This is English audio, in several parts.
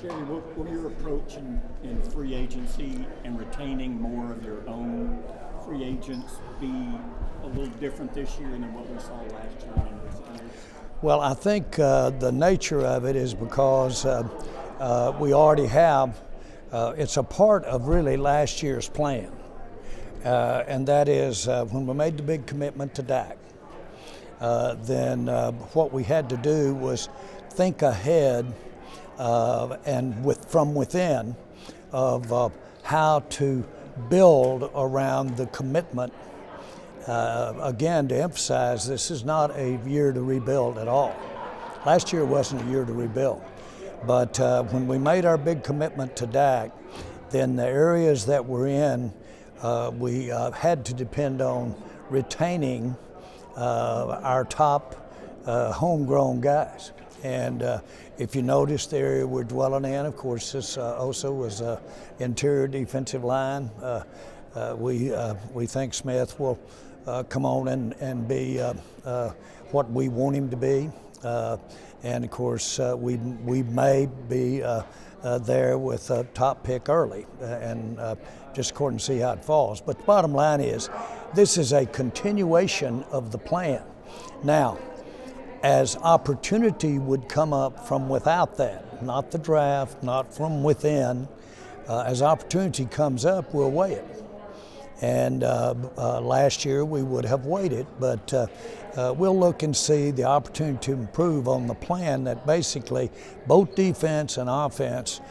Jerry, will your approach in free agency and retaining more of your own free agents be a little different this year than what we saw last year and in recent years? Well, I think the nature of it is because we already have, it's a part of really last year's plan. And that is when we made the big commitment to Dak, then what we had to do was think ahead and from within of how to build around the commitment. Again, to emphasize, this is not a year to rebuild at all. Last year wasn't a year to rebuild. But when we made our big commitment to Dak, then the areas that we're in, we had to depend on retaining our top homegrown guys. And if you notice the area we're dwelling in, of course, this Osa was interior defensive line. We think Smith will come on and be what we want him to be. And of course, we may be there with a top pick early, and just according to see how it falls. But the bottom line is, this is a continuation of the plan. Now, as opportunity would come up from without that, not the draft, not from within, as opportunity comes up, we'll weigh it. And last year we would have waited, but we'll look and see the opportunity to improve on the plan that basically both defense and offense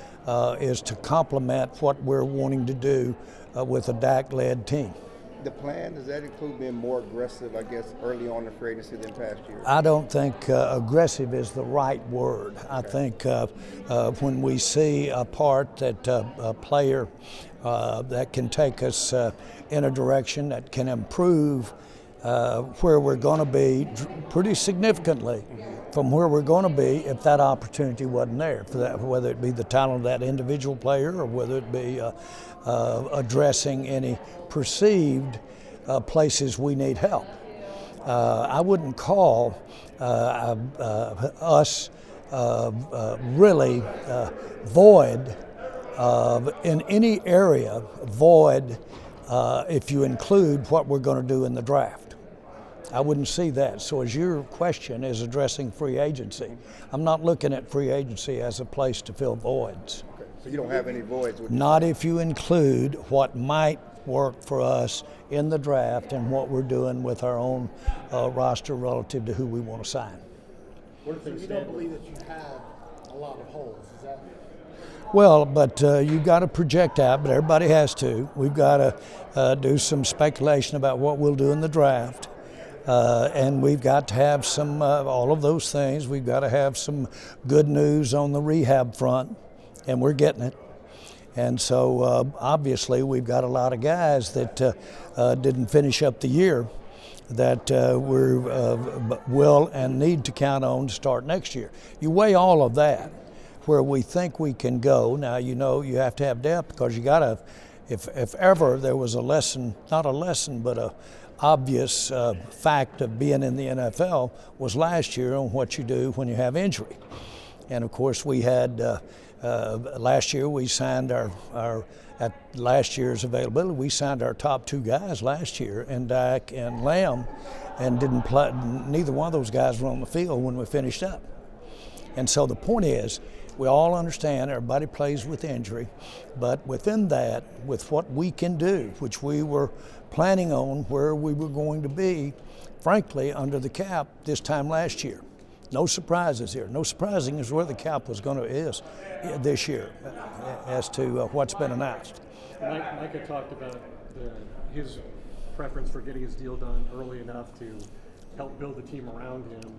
is to complement what we're wanting to do with a Dak-led team. The plan, does that include being more aggressive, I guess, early on in free agency than past years? I don't think aggressive is the right word. Okay. I think when we see a part that a player that can take us in a direction that can improve where we're going to be pretty significantly from where we're going to be if that opportunity wasn't there, for that, whether it be the talent of that individual player or whether it be addressing any perceived places we need help. I wouldn't call us really void in any area, void if you include what we're going to do in the draft. I wouldn't see that. So as your question is addressing free agency, I'm not looking at free agency as a place to fill voids. Okay. So you don't have any voids? Not if you include what might work for us in the draft and what we're doing with our own roster relative to who we want to sign. So you don't believe that you have a lot of holes, is that? Well, but you've got to project out, but everybody has to. We've got to do some speculation about what we'll do in the draft. And we've got to have some, all of those things. We've got to have some good news on the rehab front, and we're getting it. And so obviously we've got a lot of guys that didn't finish up the year that we will and need to count on to start next year. You weigh all of that where we think we can go. Now, you know, you have to have depth because you got to, if ever there was a lesson, not a lesson, but a obvious fact of being in the NFL was last year on what you do when you have injury. And of course we had, last year we signed at last year's availability, we signed our top two guys last year, and Dak and Lamb, and didn't play, neither one of those guys were on the field when we finished up. And so the point is, we all understand everybody plays with injury, but within that, with what we can do, which we were planning on where we were going to be, frankly, under the cap this time last year. No surprises here. No surprising is where the cap was going to is this year as to what's been announced. Micah talked about his preference for getting his deal done early enough to help build the team around him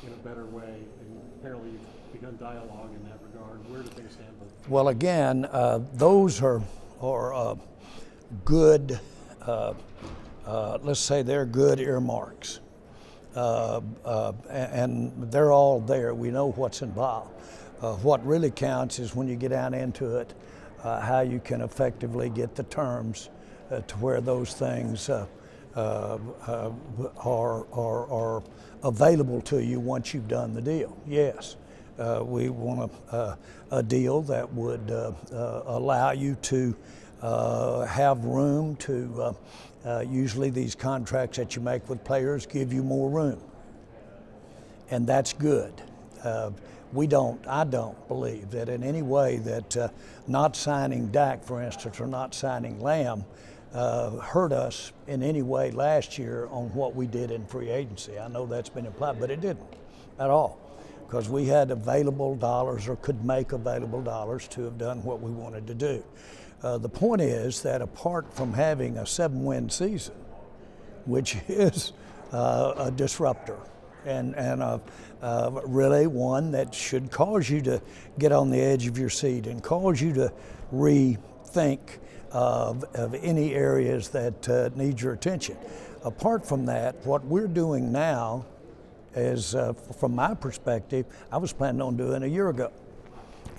in a better way, and apparently you've begun dialogue in that regard. Where do things stand? Well, again, those are good, let's say they're good earmarks. And they're all there. We know what's involved. What really counts is when you get down into it, how you can effectively get the terms to where those things are available to you once you've done the deal. Yes, We want a deal that would allow you to have room to, usually these contracts that you make with players give you more room. And that's good. I don't believe that in any way that not signing Dak, for instance, or not signing Lamb hurt us in any way last year on what we did in free agency. I know that's been implied, but it didn't at all, because we had available dollars or could make available dollars to have done what we wanted to do. The point is that apart from having a 7-win season, which is a disruptor, and really one that should cause you to get on the edge of your seat and cause you to rethink of any areas that need your attention. Apart from that, what we're doing now is, from my perspective, I was planning on doing a year ago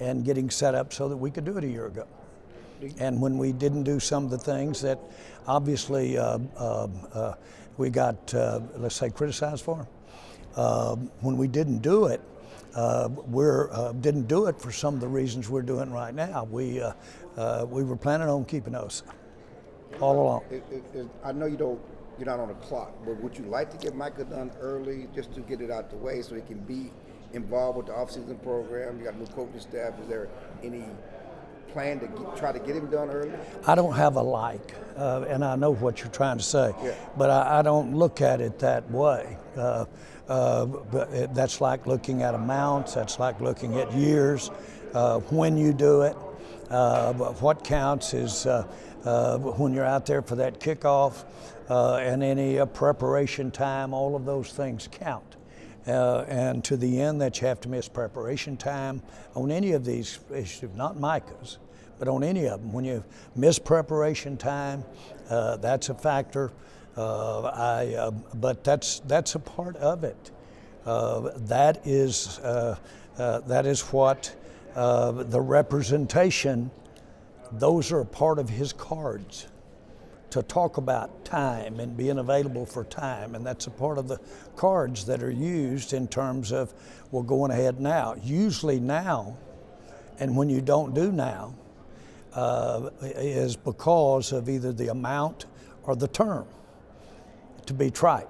and getting set up so that we could do it a year ago. And when we didn't do some of the things that obviously we got, let's say, criticized for, when we didn't do it, didn't do it for some of the reasons we're doing right now. We were planning on keeping Osa all along. I know you're not on the clock, but would you like to get Micah done early just to get it out the way so he can be involved with the offseason program? You got a new coaching staff. Is there any plan to try to get him done early? I don't have a like, and I know what you're trying to say, but I don't look at it that way. But that's like looking at amounts, that's like looking at years, when you do it. What counts is when you're out there for that kickoff and any preparation time, all of those things count. And to the end that you have to miss preparation time on any of these issues, not Micah's, but on any of them. When you miss preparation time, that's a factor. But that's a part of it. That is what the representation. Those are a part of his cards, to talk about time and being available for time, and that's a part of the cards that are used in terms of, well, going ahead now. Usually now, and when you don't do now, is because of either the amount or the term, to be trite.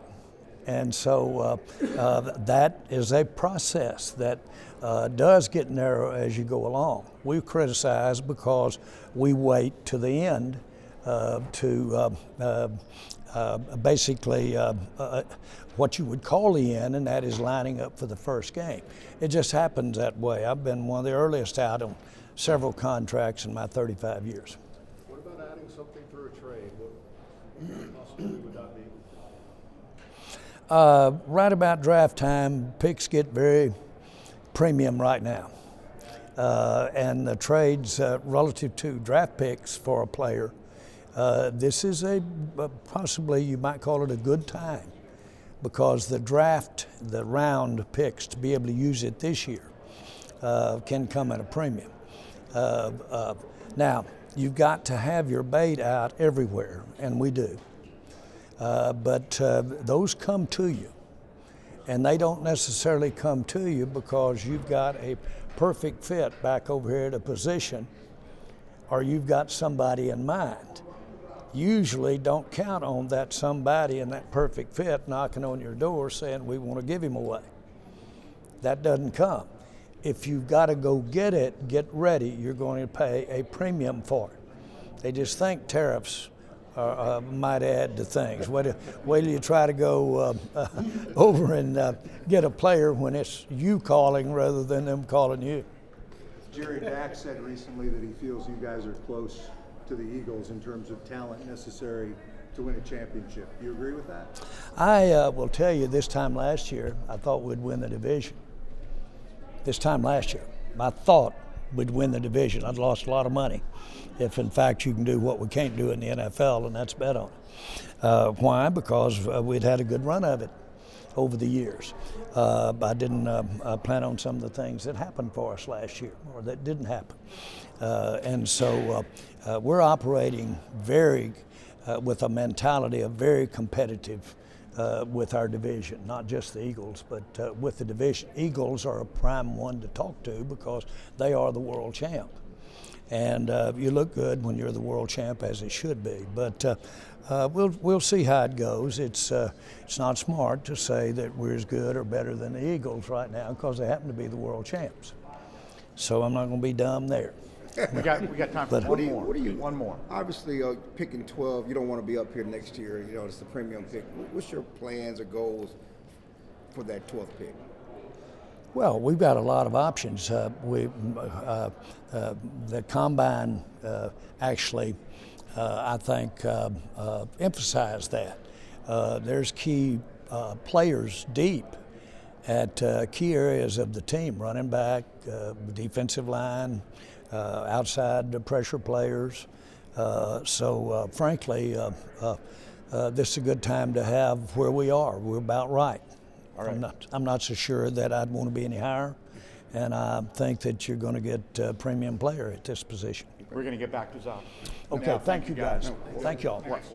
And so that is a process that does get narrow as you go along. We criticize because we wait to the end to basically what you would call the end, and that is lining up for the first game. It just happens that way. I've been one of the earliest out on several contracts in my 35 years. What about adding something through a trade? What possibility would that be? Right about draft time, picks get very premium right now. And the trades relative to draft picks for a player, this is possibly you might call it a good time, because the round picks, to be able to use it this year, can come at a premium. Now, you've got to have your bait out everywhere, and we do. But those come to you, and they don't necessarily come to you because you've got a perfect fit back over here at a position, or you've got somebody in mind. Usually don't count on that somebody in that perfect fit knocking on your door saying, we want to give him away. That doesn't come. If you've got to go get it, get ready. You're going to pay a premium for it. They just think tariffs might add to things. Wait till you try to go over and get a player when it's you calling rather than them calling you. Jerry Dak said recently that he feels you guys are close to the Eagles in terms of talent necessary to win a championship. Do you agree with that? I will tell you, this time last year, I thought we'd win the division. This time last year, I thought we'd win the division. I'd lost a lot of money. If in fact you can do what we can't do in the NFL, and that's bet on it. Why? Because we'd had a good run of it over the years. I didn't plan on some of the things that happened for us last year, or that didn't happen. And so we're operating with a mentality of very competitive with our division, not just the Eagles, but with the division. Eagles are a prime one to talk to because they are the world champ. And you look good when you're the world champ, as it should be. But we'll see how it goes. It's not smart to say that we're as good or better than the Eagles right now because they happen to be the world champs. So I'm not going to be dumb there. We got time for But- one more. Obviously, picking 12, you don't want to be up here next year. You know, it's the premium pick. What's your plans or goals for that 12th pick? Well, we've got a lot of options. The combine actually, I think, emphasized that. There's key players deep at key areas of the team: running back, defensive line, outside the pressure players. Frankly, this is a good time to have where we are. We're about right. All right. I'm not so sure that I'd want to be any higher, and I think that you're going to get a premium player at this position. We're going to get back to Zack. Okay, Now, thank you guys. Thank y'all.